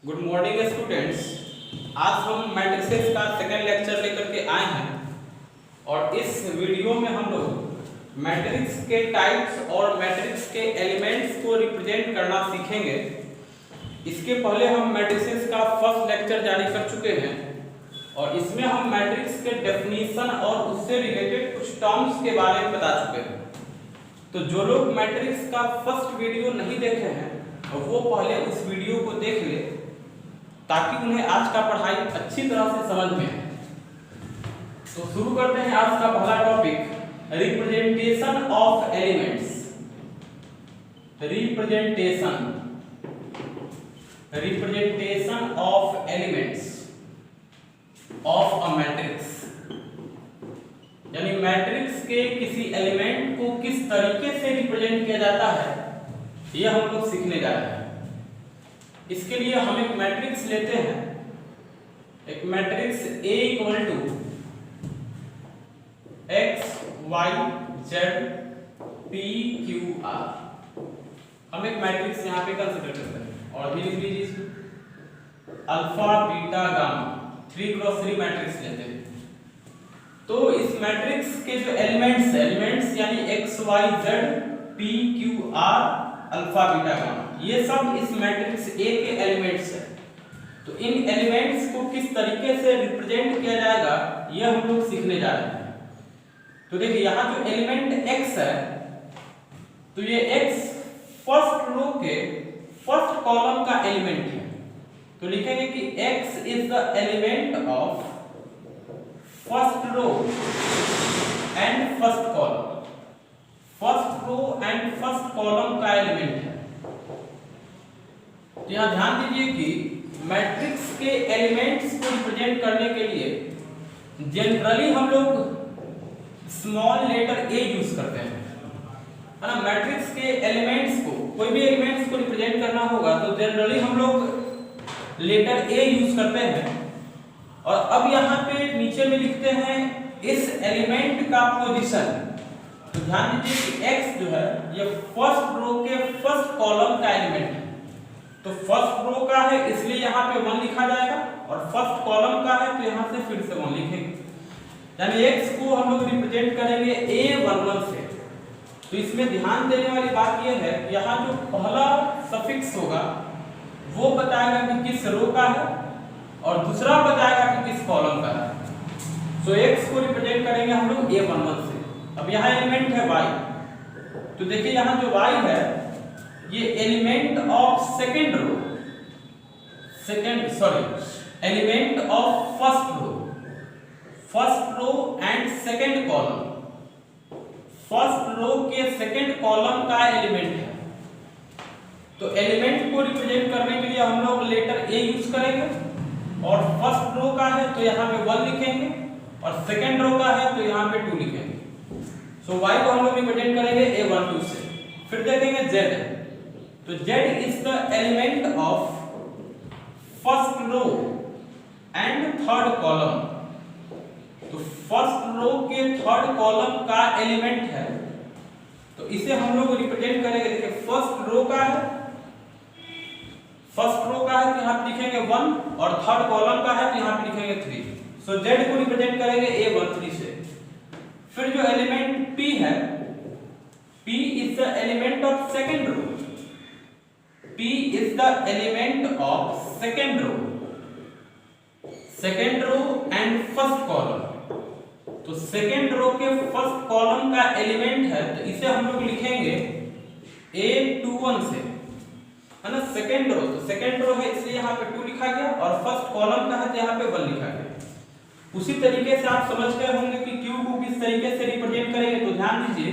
Good morning students. आज हम matrices का सेकेंड लेक्चर लेकर के आए हैं और इस वीडियो में हम लोग मैट्रिक्स के टाइप्स और मैट्रिक्स के एलिमेंट्स को रिप्रेजेंट करना सीखेंगे। इसके पहले हम मैट्रिसेस का फर्स्ट लेक्चर जारी कर चुके हैं और इसमें हम मैट्रिक्स के डेफिनेशन और उससे रिलेटेड कुछ टर्म्स के बारे में बता चुके हैं। तो जो लोग मैट्रिक्स का फर्स्ट वीडियो नहीं देखे हैं वो पहले उस वीडियो को देख ले ताकि उन्हें आज का पढ़ाई अच्छी तरह से समझ में आए। तो शुरू करते हैं आज का पहला topic, representation of elements. Representation of elements of a matrix, यानी मैट्रिक्स के किसी एलिमेंट को किस तरीके से रिप्रेजेंट किया जाता है यह हम लोग सीखने जा रहे हैं। इसके लिए हम एक मैट्रिक्स लेते हैं, एक matrix A equal to x y z p q r। हम एक मैट्रिक्स यहाँ पे कंसीडर करते हैं और भी लिख लीजिए इसमें alpha beta gamma 3x3 matrix लेते हैं। तो इस मैट्रिक्स के जो एलिमेंट्स यानी x y z p q r alpha beta gamma, ये सब इस मैट्रिक्स A के एलिमेंट्स हैं। तो इन एलिमेंट्स को किस तरीके से रिप्रेजेंट किया जाएगा यह हम लोग सीखने जा रहे हैं। तो देखिए यहाँ जो एलिमेंट x है तो ये x फर्स्ट रो के फर्स्ट कॉलम का एलिमेंट है। तो लिखेंगे कि x is the element of first row and first column. First row and first column का एलिमेंट है। तो यहां ध्यान दीजिए कि मैट्रिक्स के एलिमेंट्स को रिप्रेजेंट करने के लिए जनरली हम लोग स्मॉल लेटर a यूज करते हैं, है ना। मैट्रिक्स के एलिमेंट्स को, कोई भी एलिमेंट्स को रिप्रेजेंट करना होगा तो जनरली हम लोग लेटर a यूज करते हैं। और अब यहाँ पे नीचे में लिखते हैं इस एलिमेंट का पोजीशन। तो ध्यान दीजिए कि x जो है ये फर्स्ट रो के फर्स्ट कॉलम का एलिमेंट है। तो फर्स्ट रो का है इसलिए यहाँ पे 1 लिखा जाएगा और फर्स्ट कॉलम का है तो यहाँ से फिर से 1 लिखेंगे, यानी x को हम लोग रिप्रेजेंट करेंगे a11 से। तो इसमें ध्यान देने वाली बात यह है कि यहाँ जो पहला सफिक्स होगा वो बताएगा कि किस रो का है और दूसरा बताएगा कि किस कॉलम का है। तो x को रिप्रेजेंट करेंगे हम लोग a11 से। अब यहाँ एलिमेंट है y, तो देखिए यहाँ जो y है ये element of second row, element of first row and second column. First row के सेकेंड कॉलम का एलिमेंट है। तो एलिमेंट को रिप्रेजेंट करने के लिए हम लोग लेटर a यूज करेंगे और फर्स्ट रो का है तो यहाँ पे 1 लिखेंगे और सेकेंड रो का है तो यहाँ पे 2 लिखेंगे। तो y को हम लोग रिप्रेजेंट करेंगे a12 से। फिर देखेंगे z, तो z is the element of first row and third column. तो फर्स्ट रो के थर्ड कॉलम का एलिमेंट है तो इसे हम लोग रिप्रेजेंट करेंगे। देखिए फर्स्ट रो का है तो यहाँ पे लिखेंगे 1 और थर्ड कॉलम का है तो यहाँ पे लिखेंगे 3। सो z को रिप्रेजेंट करेंगे a13 से। फिर जो एलिमेंट p है, p is the element of second row. p is the element of second row and first column. तो सेकेंड रो के फर्स्ट कॉलम का एलिमेंट है तो इसे हम लोग लिखेंगे a21 से, है ना। सेकेंड रो, तो सेकेंड रो है इसलिए यहाँ पे 2 लिखा गया और फर्स्ट कॉलम का है तो यहाँ पे 1 लिखा गया। उसी तरीके से आप समझ गए होंगे कि Q को किस तरीके से रिप्रेजेंट करेंगे। तो ध्यान दीजिए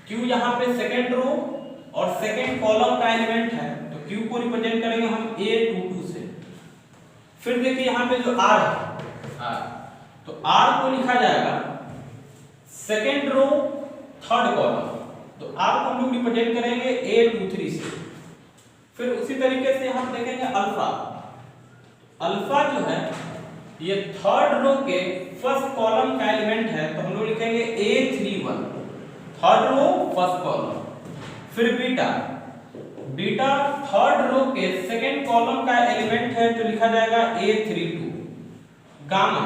Q यहाँ पे सेकेंड रो और सेकेंड कॉलम का एलिमेंट है तो Q को रिप्रेजेंट करेंगे हम a22 से। फिर देखिए यहाँ पे जो R है, तो R को लिखा जाएगा सेकेंड रो थर्ड कॉलम, तो R को हम लोग रिप्रेजेंट करेंगे a23 से। फिर उसी तरीके से यहाँ देखेंगे अल्फा जो है ये थर्ड रो के फर्स्ट कॉलम का एलिमेंट है तो हम लोग लिखेंगे a31, third row first column. फिर बीटा, बीटा थर्ड रो के सेकेंड कॉलम का एलिमेंट है तो लिखा जाएगा A32। गामा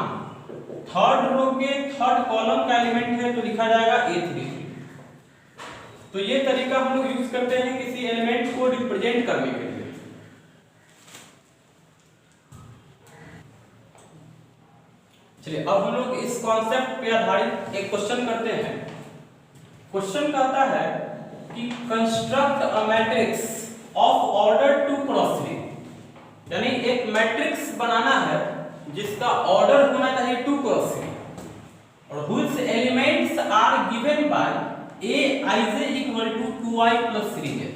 थर्ड रो के थर्ड कॉलम का एलिमेंट है तो लिखा जाएगा A33। तो ये तरीका हम लोग यूज करते हैं किसी एलिमेंट को रिप्रेजेंट करने के लिए। चलिए अब हम लोग इस कॉन्सेप्ट पे आधारित एक क्वेश्चन करते हैं। क्वेश्चन कहता है कि construct a matrix of order 2 cross 3, यानी एक मैट्रिक्स बनाना है जिसका ऑर्डर होना चाहिए 2 क्रॉस 3 और whose elements are given by aij equal to 2i plus 3j।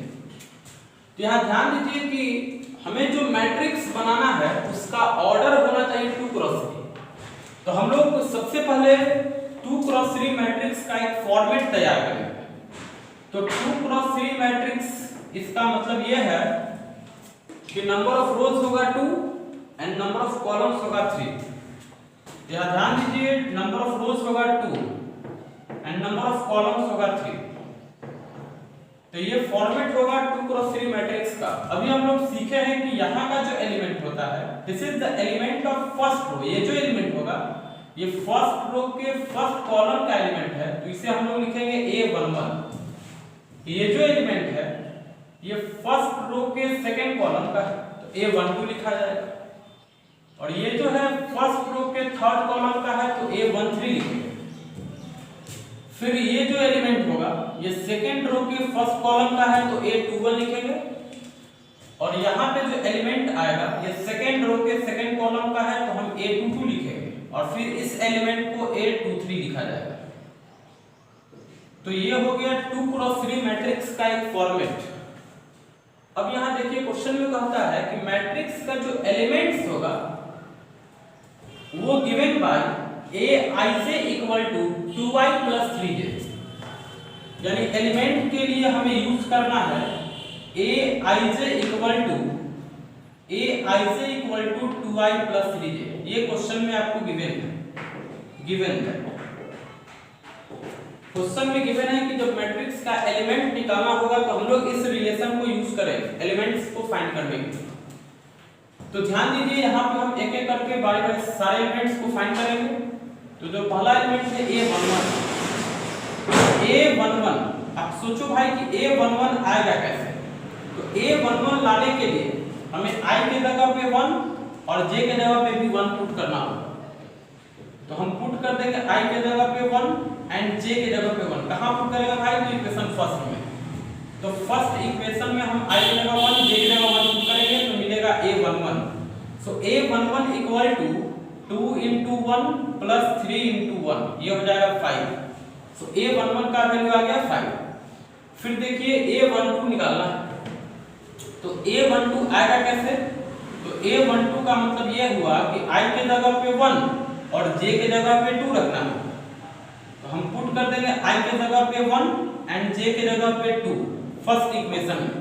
तो यहाँ ध्यान दीजिए कि हमें जो मैट्रिक्स बनाना है उसका ऑर्डर होना चाहिए 2 क्रॉस 3। तो हम लोग सबसे पहले 2 क्रॉस 3 मैट्रिक्स का एक फॉर्मेट तैयार करेंगे। तो 2 क्रॉस 3 मैट्रिक्स इसका मतलब ये है कि नंबर ऑफ रोज होगा 2 एंड नंबर ऑफ कॉलम्स होगा 3। यहाँ ध्यान दीजिए नंबर ऑफ रोज होगा 2 एंड नंबर ऑफ कॉलम्स होगा 3। तो ये फॉर्मेट होगा 2 क्रॉस 3 मैट्रिक्स का। अभी हम लोग सीखे हैं कि यहाँ का जो एलिमेंट होता है this is the element of first row. ये जो एलिमेंट होगा ये फर्स्ट रो के फर्स्ट कॉलम का एलिमेंट है तो इसे हम लोग लिखेंगे A11। ये जो एलिमेंट है ये फर्स्ट रो के सेकंड कॉलम का है तो A12 लिखा जाएगा और ये जो है फर्स्ट रो के थर्ड कॉलम का है तो A13 लिखेंगे। फिर ये जो एलिमेंट होगा ये सेकंड रो के फर्स्ट कॉलम का है तो A21 लिखेंगे और यहाँ पे जो एलिमेंट आएगा ये सेकंड रो के सेकंड कॉलम का है तो हम A22 लिखेंगे और फिर इस एलिमेंट को A23 लिखा जाएगा। तो ये हो गया 2 क्रॉस 3 मैट्रिक्स का एक फॉर्मेट। अब यहाँ देखिए क्वेश्चन में कहता है कि मैट्रिक्स का जो एलिमेंट्स होगा वो given by aij equal to 2i plus 3j, यानी एलिमेंट के लिए हमें यूज करना है aij equal to 2i plus 3j। ये क्वेश्चन में आपको गिवन है क्वेश्चन में गिवन है कि जब मैट्रिक्स का एलिमेंट निकालना होगा तो हम लोग इस रिलेशन को यूज करेंगे एलिमेंट्स को फाइंड करने के लिए। तो ध्यान दीजिए यहाँ पे हम एक एक करके बारी बारी सारे एलिमेंट्स को फाइंड करेंगे। तो जो पहला एलिमेंट है A11। अब सोचो भाई कि A11 आएगा कैसे। तो A11 लाने के लिए हमें I के जगह पे 1 और J के जगह पे भी 1 पुट करना होगा। तो हम पुट कर देंगे I के जगह पे 1 एंड J के जगह पे 1। कहाँ पुट करेगा भाई? तो इक्वेशन फर्स्ट में। तो फर्स्ट इक्वेशन में हम I के जगह 1 J के जगह 1 पुट करेंगे तो मिलेगा A11। So A11 equal to 2 into 1 plus 3 into 1 ये हो जाएगा 5। सो A11 का वैल्यू आ गया 5। फिर देखिए A12 निकालना है तो A12 आएगा कैसे? तो A12 का मतलब ये हुआ कि I के जगह पे 1 और J के जगह पे 2 रखना है। तो हम पुट कर देंगे I के जगह पे 1 एंड J के जगह पे 2 फर्स्ट इक्वेशन में।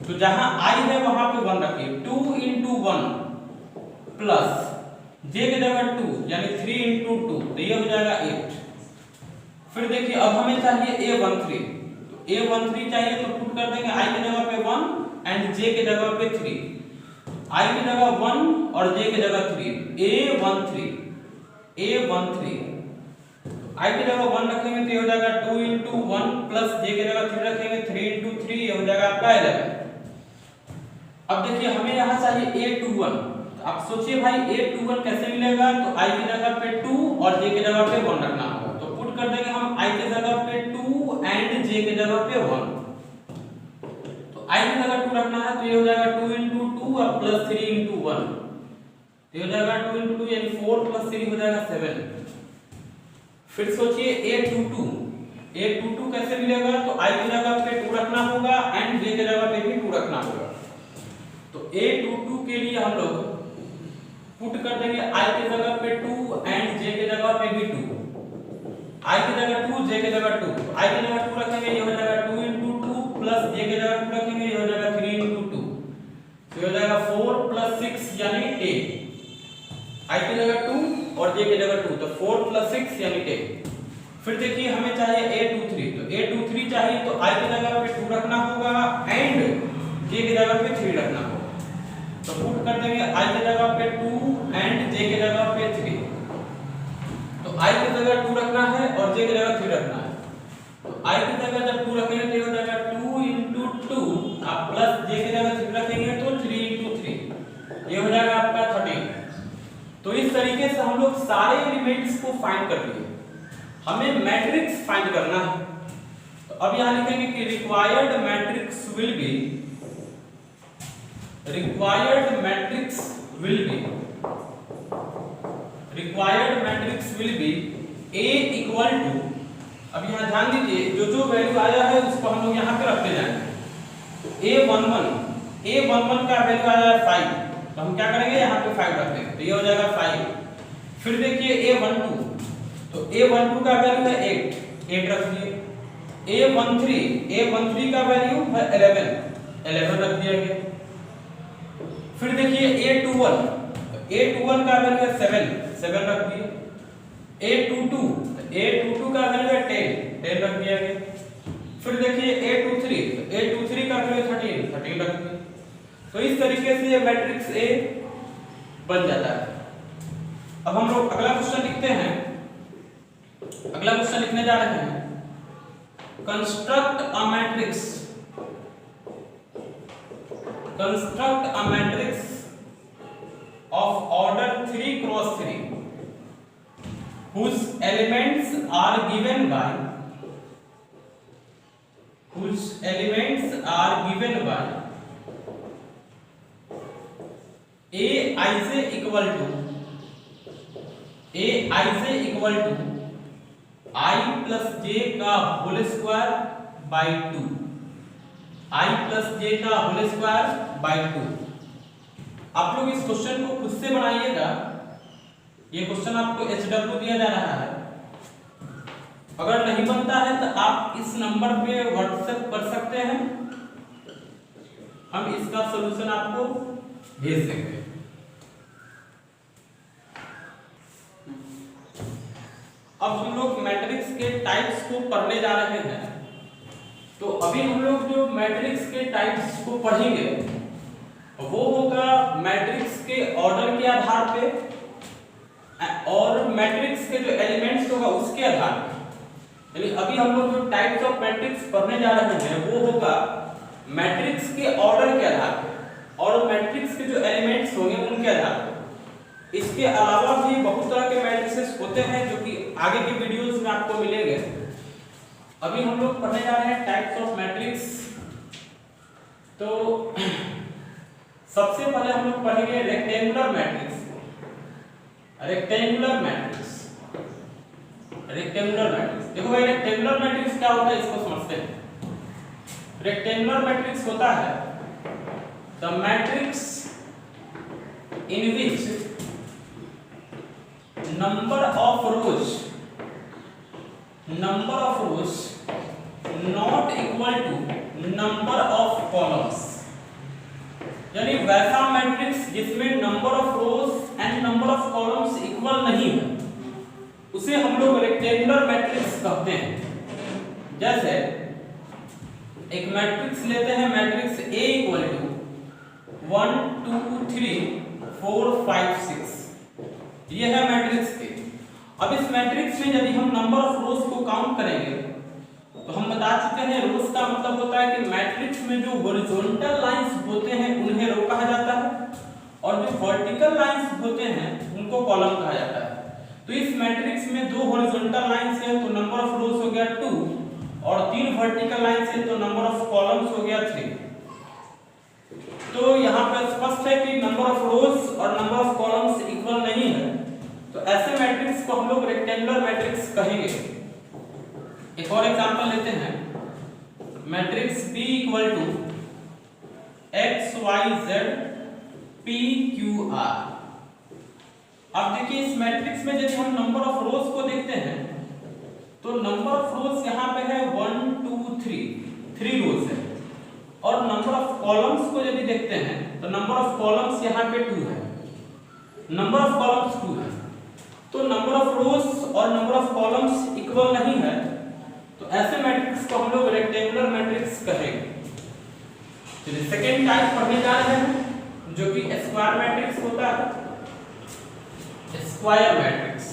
तो जहां I है वहां पे 1 रखिए। 2 into 1 प्लस J के जगह 2 यानी 3 into 2 तो ये हो जाएगा 8। फिर देखिए अब हमें चाहिए A13। तो A13 चाहिए तो पुट कर देंगे I के जगह पे 1 एंड J के जगह पे 3। I के जगह 1 और J के जगह 3 A13 I के जगह 1 रखेंगे तो ये हो जाएगा 2 into 1 प्लस J के जगह 3 रखेंगे 3 into 3 ये हो जाएगा आपका 11। अब देखिए हमें यहाँ चाहिए A21। आप सोचिए भाई A21 कैसे मिलेगा? तो I की जगह पे 2 और J की जगह पे 1 रखना होगा। तो पुट कर देंगे हम I की जगह पे 2 एंड J की जगह पे 1। तो I की जगह 2 रखना है तो ये हो जाएगा 2 into 2 और प्लस 3 into 1 तो ये हो जाएगा 2 into 2 यानी 4 प्लस 3 हो जाएगा 7। फिर सोचिए A22 कैसे मिलेगा? तो I की जगह पे 2 रखना होगा एंड J की जगह पे भी 2 रखना होगा। तो A22 के लिए हम लोग पुट कर देंगे I के जगह पे 2 एंड J के जगह पे भी 2। I की जगह 2 J के जगह 2 I की जगह 2 रखेंगे ये हो जाएगा 2 into 2 प्लस J के जगह 2 रखेंगे ये हो जाएगा 3 into 2 तो ये हो जाएगा 4 प्लस 6 यानी 10। I की जगह 2 और J की जगह 2 तो 4 प्लस 6 यानी 10। फिर देखिए हमें चाहिए A23। तो A23 चाहिए तो I की जगह पे 2 रखना होगा एंड J की जगह पे 3 रखना होगा। की जगह 2 रखना है और j की जगह 3 रखना है। तो i की जगह जब 2 रखेंगे तो ये हो जाएगा 2 into 2 आप प्लस j की जगह 3 रखेंगे तो 3 into 3 ये हो जाएगा आपका 13। तो इस तरीके से हम लोग सारे एलिमेंट्स को फाइंड कर लिए। हमें मैट्रिक्स फाइंड करना है। तो अब यहां लिखेंगे कि required matrix will be A equal to, अब यहाँ ध्यान दीजिए जो जो वैल्यू आया है उसको हम लोग यहाँ पे रखते जाएंगे। A11 का वैल्यू आया है 5, तो हम क्या करेंगे यहाँ पे 5 रख देंगे, तो ये हो जाएगा 5। फिर देखिए A12, तो A12 का वैल्यू है 8 रख दिए। A13 का वैल्यू है 11 रख दिया गया। फिर देखिए A21 का वैल्यू है 7 रख दिए। A22 का वैल्यू है 10 रख दिया गया। फिर देखिए A23 का वैल्यू 13 रख दिया। तो इस तरीके से ये मैट्रिक्स A बन जाता है। अब हम लोग अगला क्वेश्चन लिखते हैं। अगला क्वेश्चन लिखने जा रहे हैं, construct a matrix of order 3 cross 3 whose elements are given by Aij equal to I plus j का होल स्क्वायर बाई 2, आप लोग इस क्वेश्चन को खुद से बनाइएगा। ये क्वेश्चन आपको HW दिया जा रहा है। अगर नहीं बनता है तो आप इस नंबर पे व्हाट्सएप कर सकते हैं, हम इसका सलूशन आपको भेज देंगे। अब हम लोग मैट्रिक्स के टाइप्स को पढ़ने जा रहे हैं। तो अभी हम लोग जो मैट्रिक्स के टाइप्स को पढ़ेंगे वो होगा मैट्रिक्स के ऑर्डर के आधार पे और मैट्रिक्स के जो एलिमेंट्स होगा उसके आधार पे। यानी अभी हम लोग जो टाइप्स ऑफ मैट्रिक्स पढ़ने जा रहे हैं वो होगा मैट्रिक्स के ऑर्डर के आधार पे और मैट्रिक्स के जो एलिमेंट्स होंगे उनके आधार पे। इसके अलावा भी बहुत तरह के मैट्रिसेस होते हैं जो कि आगे की वीडियोस में आपको मिलेंगे। अभी हम लोग पढ़ने जा रहे हैं टाइप्स ऑफ मैट्रिक्स। तो सबसे पहले हम लोग पढ़ेंगे रेक्टेंगुलर मैट्रिक्स। देखो भाई रेक्टेंगुलर मैट्रिक्स क्या होता है इसको समझते हैं। रेक्टेंगुलर मैट्रिक्स होता है the matrix in which number of rows not equal to number of columns. यानी वैसा मैट्रिक्स जिसमें number of rows and number of columns equal नहीं है उसे हम लोग रेक्टेंगुलर मैट्रिक्स कहते हैं। जैसे एक मैट्रिक्स लेते हैं, मैट्रिक्स A इक्वल टू 1 2 3 4 5 6, ये है मैट्रिक्स A। अब इस मैट्रिक्स में यदि हम नंबर ऑफ रोज को काउंट करेंगे तो हम बता चुके हैं रोज का मतलब होता है कि मैट्रिक्स में जो हॉरिजॉन्टल लाइंस होते हैं उन्हें रो कहा जाता है और जो वर्टिकल लाइंस होते हैं उनको कॉलम कहा जाता है। तो इस मैट्रिक्स में 2 हॉरिजॉन्टल लाइंस है तो नंबर ऑफ रोज हो गया 2 और 3 वर्टिकल लाइंस है तो नंबर ऑफ कॉलम्स हो गया 3। तो यहाँ पर स्पष्ट है कि नंबर ऑफ रोज और नंबर ऑफ कॉलम्स इक्वल नहीं है, तो ऐसे मैट्रिक्स को हम लोग रेक्टेंगुलर मैट्रिक्स कहेंगे। एक और एग्जांपल लेते हैं, matrix P equal to x y z p q r। अब देखिए इस मैट्रिक्स में यदि हम नंबर ऑफ रोज को देखते हैं तो नंबर ऑफ रोज यहाँ पे है 1 2 3 रोज है और नंबर ऑफ कॉलम्स को यदि देखते हैं तो नंबर ऑफ कॉलम्स यहाँ पे 2 है, नंबर ऑफ कॉलम्स 2 है। तो नंबर ऑफ रोज और नंबर ऑफ कॉलम्स इक्वल नहीं है, तो ऐसे मैट्रिक्स को हम लोग रेक्टेंगुलर मैट्रिक्स कहेंगे। चलिए सेकेंड टाइप पढ़ने जा रहे हैं जो कि स्क्वायर मैट्रिक्स होता है। स्क्वायर मैट्रिक्स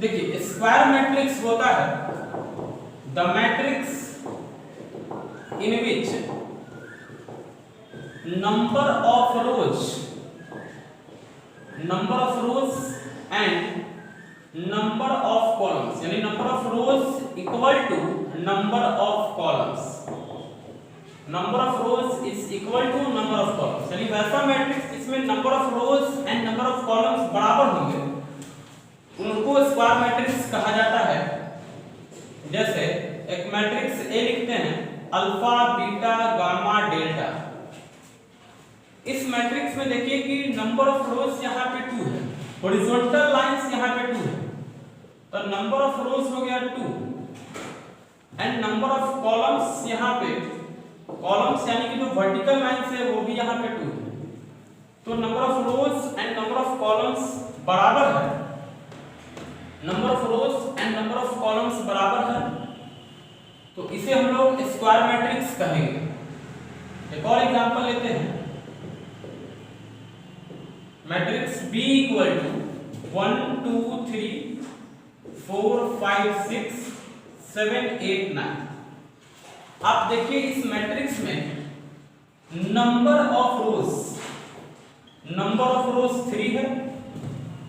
देखिए स्क्वायर मैट्रिक्स होता है the matrix in which number of rows and number of columns, यानी number of rows equal to number of columns, number of rows is equal to number of columns, यानी वैसा matrix जिसमें number of rows and number of columns बराबर होंगे उनको square matrix कहा जाता है। जैसे एक मैट्रिक्स ए लिखते हैं अल्फा बीटा गामा डेल्टा। इस मैट्रिक्स में देखिए कि नंबर ऑफ रोज यहाँ पे 2 है, हॉरिजॉन्टल लाइंस यहाँ पे 2 है, तो नंबर ऑफ रोज हो गया 2 एंड नंबर ऑफ कॉलम्स यहाँ पे, कॉलम्स यानी कि जो वर्टिकल लाइंस है वो भी यहाँ पे 2 है, तो number of rows and number of columns बराबर है, number of rows and number of columns बराबर है, तो इसे हम लोग स्क्वायर मैट्रिक्स कहेंगे। एक और एग्जांपल लेते हैं, मैट्रिक्स B इक्वल टू 1 2 3 4 5 6 7 8 9। आप देखिए इस मैट्रिक्स में नंबर ऑफ रोज 3 है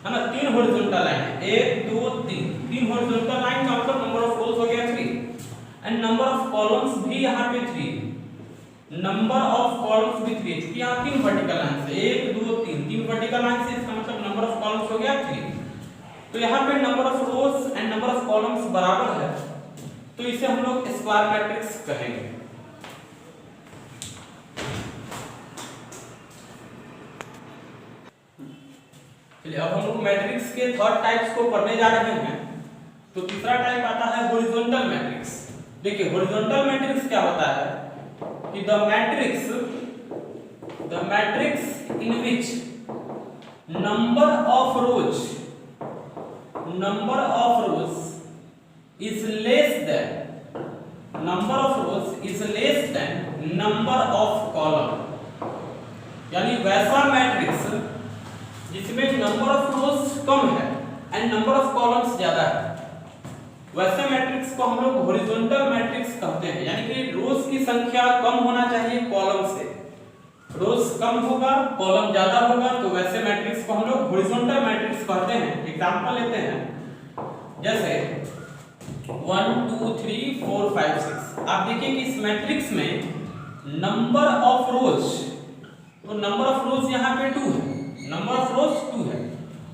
ना, 3 हॉरिजॉन्टल लाइन है, 1 2 3 हॉरिजॉन्टल लाइन का मतलब नंबर ऑफ रोज हो गया 3 एंड नंबर ऑफ कॉलम्स भी यहाँ पे 3, नंबर ऑफ कॉलम्स भी 3, क्योंकि यहाँ 3 वर्टिकल लाइंस है, 1 2 3 वर्टिकल लाइंस है, इसका मतलब नंबर ऑफ कॉलम्स हो गया 3। तो यहाँ पे number of rows and number of columns बराबर है, तो इसे हम लोग स्क्वायर मैट्रिक्स कहेंगे। चलिए अब हम लोग मैट्रिक्स के थर्ड टाइप्स को पढ़ने जा रहे हैं। तो तीसरा टाइप आता है हॉरिजॉन्टल मैट्रिक्स। देखिए हॉरिजॉन्टल मैट्रिक्स क्या होता है कि the matrix in which number of rose is less than number of column, यानी वैसा मैट्रिक्स जिसमें नंबर ऑफ रोज कम है एंड नंबर ऑफ कॉलम्स ज्यादा है, वैसे मैट्रिक्स को हम लोग हॉरिजॉन्टल मैट्रिक्स कहते हैं। यानी कि रोज की संख्या कम होना चाहिए कॉलम से, रोज कम होगा कॉलम ज्यादा होगा, तो वैसे मैट्रिक्स को हम लोग हॉरिजॉन्टल मैट्रिक्स कहते हैं। एग्जांपल लेते हैं, जैसे 1 2 3 4 5 6। आप देखिए कि इस मैट्रिक्स में नंबर ऑफ रोज, तो नंबर ऑफ रोज यहाँ पे 2 है, नंबर ऑफ रोज 2 है,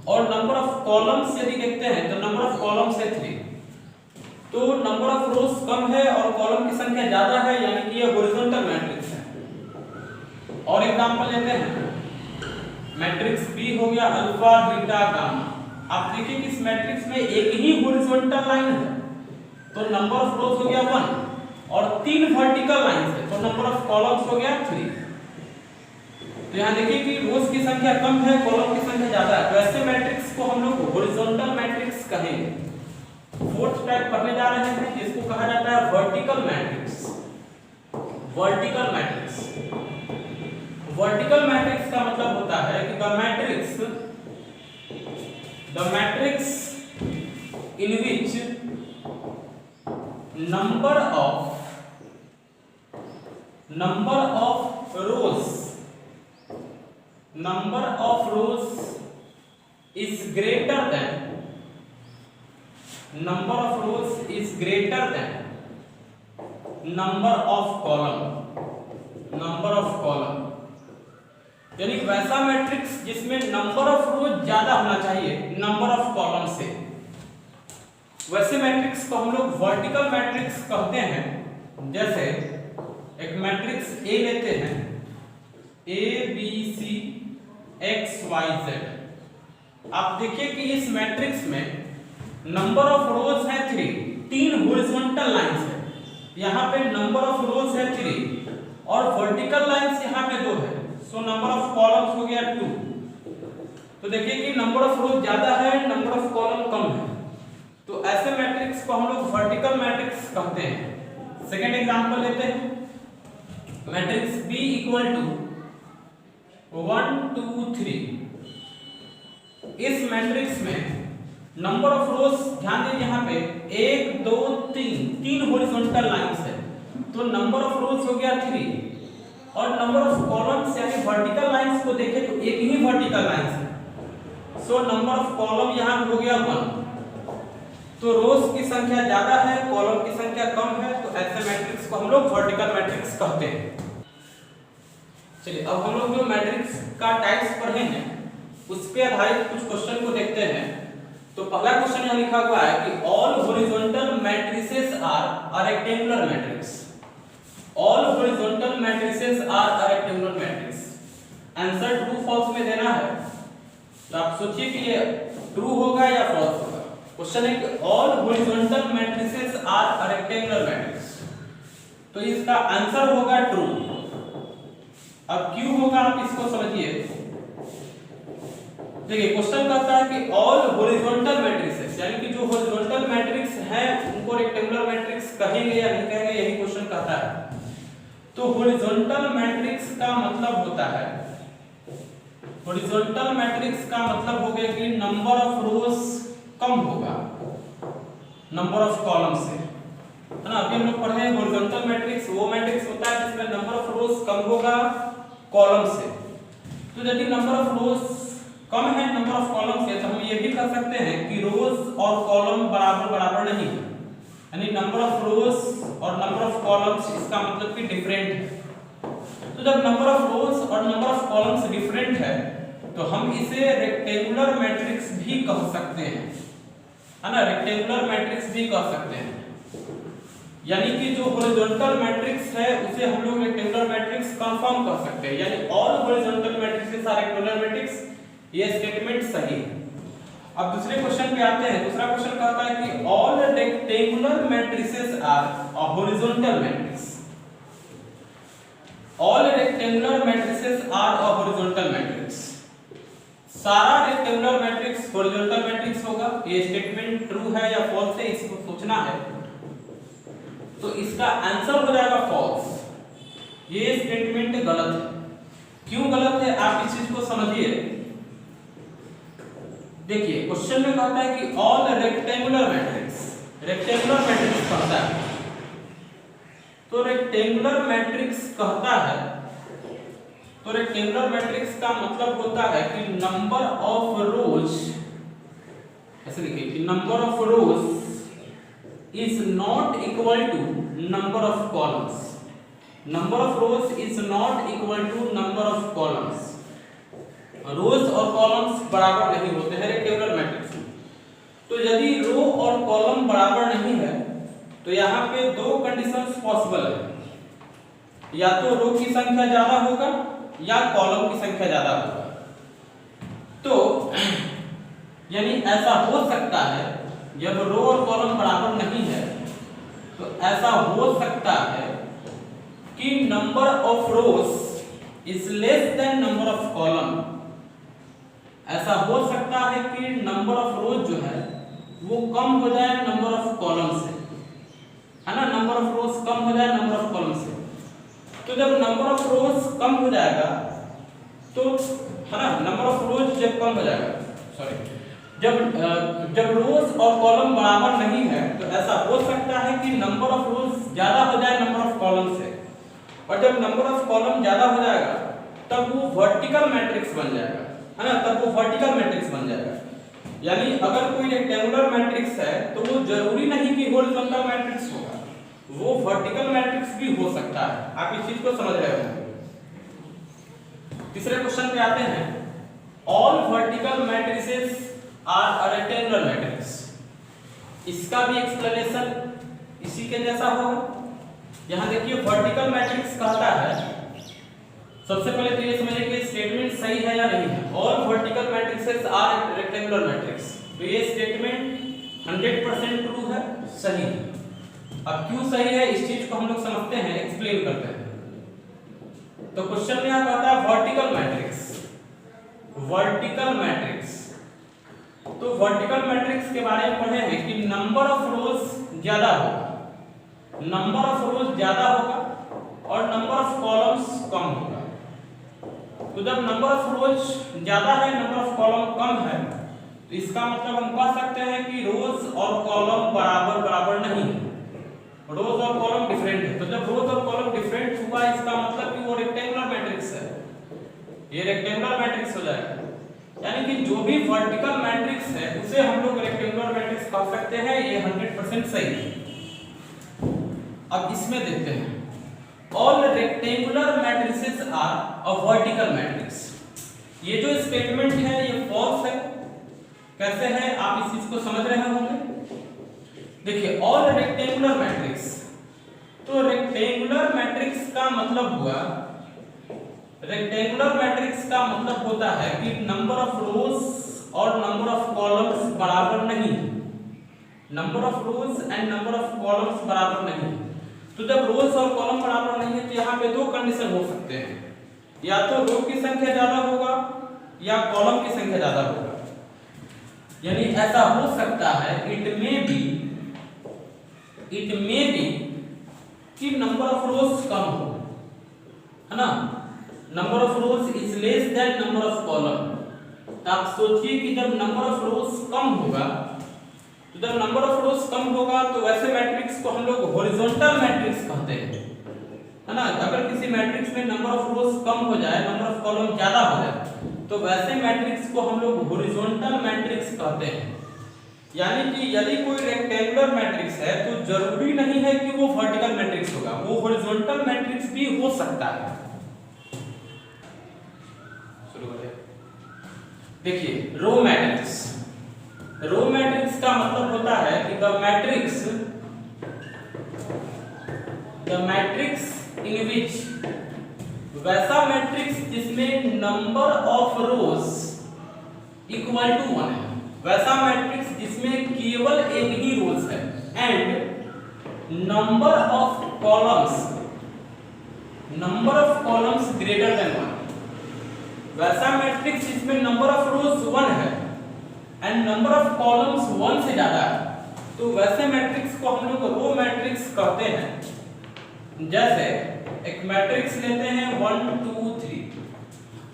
और नंबर ऑफ कॉलम्स यदि देखते हैं तो नंबर ऑफ कॉलम्स है 3। तो नंबर ऑफ रोज कम है और कॉलम की संख्या ज्यादा है, यानी कि ये हॉरिजॉन्टल मैट्रिक्स है। और एग्जांपल लेते हैं, मैट्रिक्स बी हो गया अल्फा बीटा गामा। आप देखिए कि इस मैट्रिक्स में एक ही हॉरिजॉन्टल लाइन है, तो नंबर ऑफ रोज हो गया 1 और 3 वर्टिकल लाइंस है, तो नंबर ऑफ कॉलम्स हो गया 3। तो यहाँ देखिए कि रोज की संख्या कम है, कॉलम की संख्या ज्यादा है, तो ऐसे मैट्रिक्स को हम लोग हॉरिजॉन्टल मैट्रिक्स कहेंगे। फोर्थ टाइप पढ़ने जा रहे हैं जिसको कहा जाता है वर्टिकल मैट्रिक्स। वर्टिकल मैट्रिक्स का मतलब होता है कि the matrix in which number of rose is greater than number of column, यानी वैसा मैट्रिक्स जिसमें नंबर ऑफ रोज ज्यादा होना चाहिए नंबर ऑफ कॉलम से, वैसे मैट्रिक्स को हम लोग वर्टिकल मैट्रिक्स कहते हैं। जैसे एक मैट्रिक्स ए लेते हैं, A B C X Y Z। आप देखिए कि इस मैट्रिक्स में नंबर ऑफ रोज है 3 हॉरिजॉन्टल लाइंस है, यहाँ पे नंबर ऑफ रोज है 3 और वर्टिकल लाइंस यहाँ पे 2 है, सो नंबर ऑफ कॉलम्स हो गया 2। तो देखिए कि नंबर ऑफ रोज ज्यादा है, नंबर ऑफ कॉलम कम है, तो ऐसे मैट्रिक्स को हम लोग वर्टिकल मैट्रिक्स कहते हैं। सेकंड एग्जांपल लेते हैं, मैट्रिक्स B इक्वल टू 1 2 3। इस मैट्रिक्स में नंबर ऑफ रोज ध्यान दीजिए यहाँ पे 1 2 3 तीन हॉरिजॉन्टल लाइंस है, तो नंबर ऑफ रोज हो गया 3 और नंबर ऑफ कॉलम्स यानी वर्टिकल लाइंस को देखें तो एक ही वर्टिकल लाइंस है, सो नंबर ऑफ कॉलम यहाँ हो गया 1। तो रोज की संख्या ज्यादा है, कॉलम की संख्या कम है, तो ऐसे मैट्रिक्स को हम लोग वर्टिकल मैट्रिक्स कहते हैं। चलिए अब हम लोग जो मैट्रिक्स का टाइप्स पढ़े हैं उस पे आधारित कुछ क्वेश्चन को देखते हैं। तो पहला क्वेश्चन यहाँ लिखा हुआ है कि all horizontal matrices are a rectangular matrix. All horizontal matrices are a rectangular matrix. Answer true false में देना है, तो आप सोचिए कि ये ट्रू होगा या फॉल्स होगा। क्वेश्चन है कि all horizontal matrices are a rectangular matrix, तो इसका आंसर होगा ट्रू। अब क्यों होगा आप इसको समझिए। देखिए क्वेश्चन कहता है कि ऑल हॉरिजॉन्टल मैट्रिसेस यानी कि जो हॉरिजॉन्टल मैट्रिक्स हैं उनको रेक्टेंगुलर मैट्रिक्स कहेंगे या नहीं कहेंगे, यही क्वेश्चन कहता है। तो हॉरिजॉन्टल मैट्रिक्स का मतलब होता है, हॉरिजॉन्टल मैट्रिक्स का मतलब हो गया कि नंबर ऑफ रोज कम होगा नंबर ऑफ कॉलम से, है ना। अभी हम लोग पढ़े हॉरिजॉन्टल मैट्रिक्स वो मैट्रिक्स होता है जिसमें नंबर ऑफ रोज कम होगा कॉलम से। तो यदि नंबर ऑफ रोज कम है नंबर ऑफ कॉलम से, तो हम ये भी कह सकते हैं कि रोज और कॉलम बराबर बराबर नहीं है, यानी नंबर ऑफ रोज और नंबर ऑफ कॉलम्स इसका मतलब कि डिफरेंट है। तो जब नंबर ऑफ रोज और नंबर ऑफ कॉलम्स डिफरेंट है तो हम इसे रेक्टेंगुलर मैट्रिक्स भी कह सकते हैं, है ना। रेक्टेंगुलर मैट्रिक्स भी कह सकते हैं, यानी कि जो हॉरिजॉन्टल मैट्रिक्स है उसे हम लोग रेक्टेंगुलर मैट्रिक्स कंफर्म कर सकते हैं, यानी all horizontal matrices are rectangular matrix. ये स्टेटमेंट सही है। अब दूसरे क्वेश्चन पे आते हैं। दूसरा क्वेश्चन कहता है कि all rectangular matrices are a horizontal matrix. All rectangular matrices are a horizontal matrix. सारा रेक्टेंगुलर मैट्रिक्स हॉरिजॉन्टल मैट्रिक्स होगा। ये स्टेटमेंट ट्रू है या फॉल्स है इसको सोचना है। तो इसका आंसर हो जाएगा फॉल्स। ये स्टेटमेंट गलत है। क्यों गलत है आप इस चीज को समझिए। देखिए क्वेश्चन में कहता है कि all rectangular matrix, rectangular matrix कहता है, तो रेक्टेंगुलर मैट्रिक्स कहता है, तो रेक्टेंगुलर मैट्रिक्स का मतलब होता है कि नंबर ऑफ रोज, ऐसे लिखिए कि number of rows is not equal to number of columns. Number of rows is not equal to number of columns. Rows और कॉलम्स बराबर नहीं होते हैं रेक्टेंगुलर मैट्रिक्स में। तो यदि रो और कॉलम बराबर नहीं है तो यहाँ पे दो कंडीशंस पॉसिबल है, या तो रो की संख्या ज्यादा होगा या कॉलम की संख्या ज्यादा होगा। तो यानी ऐसा हो सकता है जब रो और कॉलम बराबर नहीं है तो ऐसा हो सकता है कि number of rows is less than number of column. ऐसा हो सकता है कि नंबर ऑफ रोज जो है वो कम हो जाए नंबर ऑफ कॉलम से, है ना। नंबर ऑफ रोज कम हो जाए नंबर ऑफ कॉलम से। तो जब नंबर ऑफ रोज कम हो जाएगा तो, है ना, नंबर ऑफ रोज जब कम हो जाएगा, सॉरी, जब रोज और कॉलम बराबर नहीं है तो ऐसा हो सकता है कि नंबर ऑफ रोज ज्यादा हो जाए नंबर ऑफ कॉलम से, और जब नंबर ऑफ कॉलम ज्यादा हो जाएगा तब वो वर्टिकल मैट्रिक्स बन जाएगा, है ना। तब वो वर्टिकल मैट्रिक्स बन जाएगा। यानी अगर कोई रेक्टेंगुलर मैट्रिक्स है तो वो जरूरी नहीं कि हॉरिजॉन्टल मैट्रिक्स होगा, वो वर्टिकल मैट्रिक्स भी हो सकता है। आप इस चीज को समझ रहे हो। तीसरे क्वेश्चन पे आते हैं। All vertical matrices are a rectangular matrix. इसका भी एक्सप्लेनेशन इसी के जैसा होगा। यहां देखिए वर्टिकल मैट्रिक्स कहता है, सबसे पहले तो ये समझिए कि स्टेटमेंट सही है या नहीं है। All vertical matrices are rectangular matrix, तो ये स्टेटमेंट 100% ट्रू है, सही है। अब क्यों सही है इस चीज को हम लोग समझते हैं, एक्सप्लेन करते हैं। तो क्वेश्चन में क्या कहता है वर्टिकल मैट्रिक्स। वर्टिकल मैट्रिक्स, तो वर्टिकल मैट्रिक्स के बारे में पढ़े हैं कि नंबर ऑफ रोज ज्यादा होगा, नंबर ऑफ रोज ज्यादा होगा और नंबर ऑफ कॉलम्स कम होगा। तो जब नंबर ऑफ रोज ज्यादा है नंबर ऑफ कॉलम कम है तो इसका मतलब हम कह सकते हैं कि रोज और कॉलम बराबर बराबर नहीं है, रोज और कॉलम डिफरेंट है। तो जब रोज और कॉलम डिफरेंट हुआ इसका मतलब कि वो रेक्टेंगुलर मैट्रिक्स है, ये रेक्टेंगुलर मैट्रिक्स हो जाएगा। यानी कि जो भी वर्टिकल मैट्रिक्स है उसे हम लोग रेक्टेंगुलर मैट्रिक्स कह सकते हैं, ये 100% सही है। अब इसमें देखते हैं, all rectangular matrices are a vertical matrix. ये जो स्टेटमेंट है ये फॉल्स है। कैसे है आप इस चीज को समझ रहे होंगे। देखिए ऑल रेक्टेंगुलर मैट्रिक्स, तो रेक्टेंगुलर मैट्रिक्स का मतलब हुआ, रेक्टेंगुलर मैट्रिक्स का मतलब होता है कि नंबर ऑफ रोज और नंबर ऑफ कॉलम्स बराबर नहीं, number of rows and number of columns बराबर नहीं। तो जब रोज और कॉलम बराबर नहीं है तो यहाँ पे दो कंडीशन हो सकते हैं, या तो रो की संख्या ज्यादा होगा या कॉलम की संख्या ज्यादा होगा। यानी ऐसा हो सकता है इट मे बी कि नंबर ऑफ रोज कम हो, है ना, number of rows is less than number of column. तो आप सोचिए कि जब नंबर ऑफ रोज कम होगा, तो जब नंबर ऑफ रोज कम होगा तो वैसे मैट्रिक्स को हम लोग हॉरिजॉन्टल मैट्रिक्स कहते हैं, है ना। अगर किसी मैट्रिक्स में नंबर ऑफ रोज कम हो जाए, नंबर ऑफ कॉलम ज्यादा हो जाए, तो वैसे मैट्रिक्स को हम लोग हॉरिजॉन्टल मैट्रिक्स कहते हैं। यानी कि यदि कोई रेक्टेंगुलर मैट्रिक्स है तो जरूरी नहीं है कि वो वर्टिकल मैट्रिक्स होगा, वो हॉरिजॉन्टल मैट्रिक्स भी हो सकता है। देखिए रो मैट्रिक्स, रो मैट्रिक्स का मतलब होता है कि द मैट्रिक्स इन विच, वैसा मैट्रिक्स जिसमें number of rows equal to 1 है, वैसा मैट्रिक्स जिसमें केवल एक ही रोज है, and number of columns greater than 1, वैसा मैट्रिक्स जिसमें नंबर ऑफ रोज 1 है एंड नंबर ऑफ कॉलम्स 1 से ज्यादा है, तो वैसे मैट्रिक्स को हम लोग रो मैट्रिक्स कहते हैं। जैसे एक मैट्रिक्स लेते हैं 1 2 3।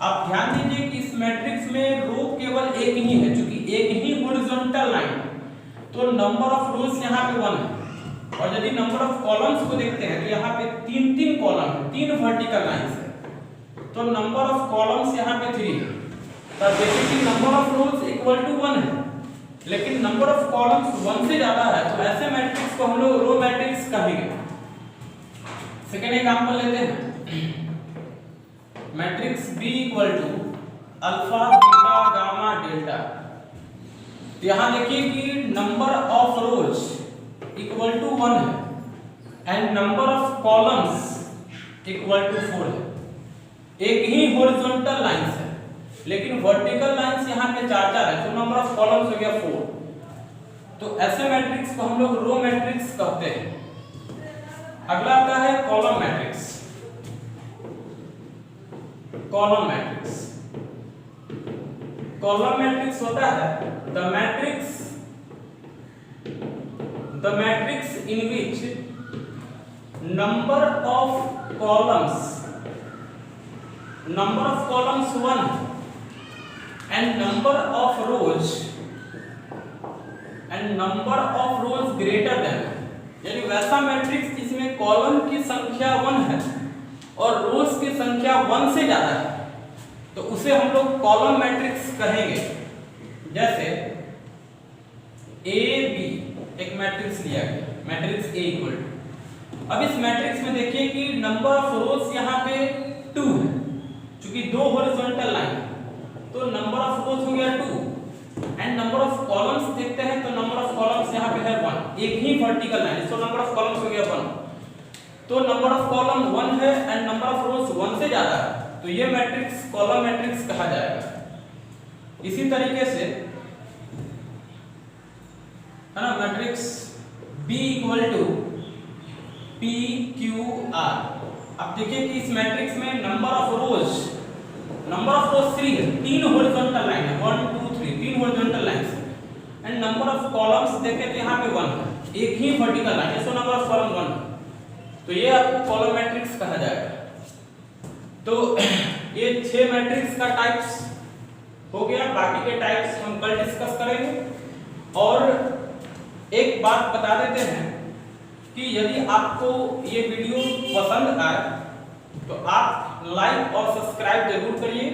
आप ध्यान दीजिए कि इस मैट्रिक्स में रो केवल एक ही है, क्योंकि एक ही हॉरिजॉन्टल लाइन है, तो नंबर ऑफ रोज यहाँ पे 1 है। और यदि नंबर ऑफ कॉलम्स को देखते हैं तो यहाँ पे 3 कॉलम है, 3 वर्टिकल लाइंस है, तो नंबर ऑफ कॉलम्स यहाँ पे 3 है। तब देखिए कि number of rows equal to 1 है, लेकिन नंबर ऑफ कॉलम्स 1 से ज्यादा है, तो ऐसे मैट्रिक्स को हम लोग रो मैट्रिक्स कहेंगे। सेकेंड एग्जांपल लेते हैं, matrix B equal to alpha beta gamma delta. तो यहां देखिए कि number of rows equal to 1 है and number of columns equal to 4 है। एक ही हॉरिजॉन्टल लाइंस है, लेकिन वर्टिकल लाइंस यहाँ पे 4 है, तो नंबर ऑफ कॉलम्स हो गया 4। तो ऐसे मैट्रिक्स को हम लोग रो मैट्रिक्स कहते हैं। अगला आता है कॉलम मैट्रिक्स। कॉलम मैट्रिक्स होता है the matrix in which number of columns 1 and number of rose greater than. यानी वैसा मैट्रिक्स जिसमें कॉलम की संख्या 1 है और रोज की संख्या 1 से ज्यादा है, तो उसे हम लोग कॉलम मैट्रिक्स कहेंगे। जैसे ए बी एक मैट्रिक्स लिया गया, मैट्रिक्स ए इक्वल टू। अब इस मैट्रिक्स में देखिए कि नंबर ऑफ रोज यहाँ पे 2 है, क्योंकि 2 हॉरिजॉन्टल लाइन, तो नंबर ऑफ रोज हो गया 2 एंड नंबर ऑफ कॉलम्स देखते हैं तो नंबर ऑफ कॉलम्स यहाँ पे है 1, एक ही वर्टिकल लाइन, तो नंबर ऑफ कॉलम्स हो गया 1। तो नंबर ऑफ कॉलम 1 है एंड नंबर ऑफ रोज 1 से ज्यादा है, तो ये मैट्रिक्स कॉलम मैट्रिक्स कहा जाएगा। इसी तरीके से है ना, matrix B equal to P Q R। अब देखिए कि इस मैट्रिक्स में नंबर ऑफ रोज 3 है, 3 हॉरिजॉन्टल लाइन है, 1 2 3 3 हॉरिजॉन्टल लाइंस है एंड नंबर ऑफ कॉलम्स देखें तो यहाँ पे 1 है, एक ही वर्टिकल लाइन है, सो नंबर ऑफ कॉलम 1, तो ये आपको कॉलम मैट्रिक्स कहा जाएगा। तो ये 6 मैट्रिक्स का टाइप्स हो गया, बाकी के टाइप्स हम कल डिस्कस करेंगे। और एक बात बता देते हैं कि यदि आपको ये वीडियो पसंद आए तो आप लाइक और सब्सक्राइब जरूर करिए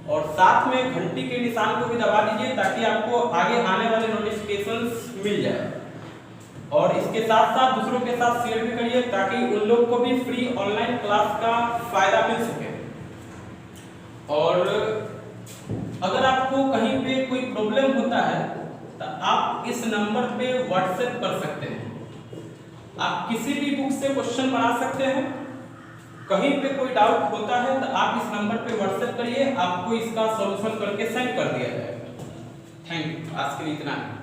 और साथ में घंटी के निशान को भी दबा दीजिए ताकि आपको आगे आने वाले नोटिफिकेशंस मिल जाए। और इसके साथ साथ दूसरों के साथ शेयर भी करिए ताकि उन लोग को भी फ्री ऑनलाइन क्लास का फायदा मिल सके। और अगर आपको कहीं पे कोई प्रॉब्लम होता है तो आप इस नंबर पे व्हाट्सएप कर सकते हैं। आप किसी भी बुक से क्वेश्चन बना सकते हैं, कहीं पे कोई डाउट होता है तो आप इस नंबर पे व्हाट्सएप करिए, आपको इसका सॉल्यूशन करके सेंड कर दिया जाएगा। थैंक यू, आज के लिए इतना ही।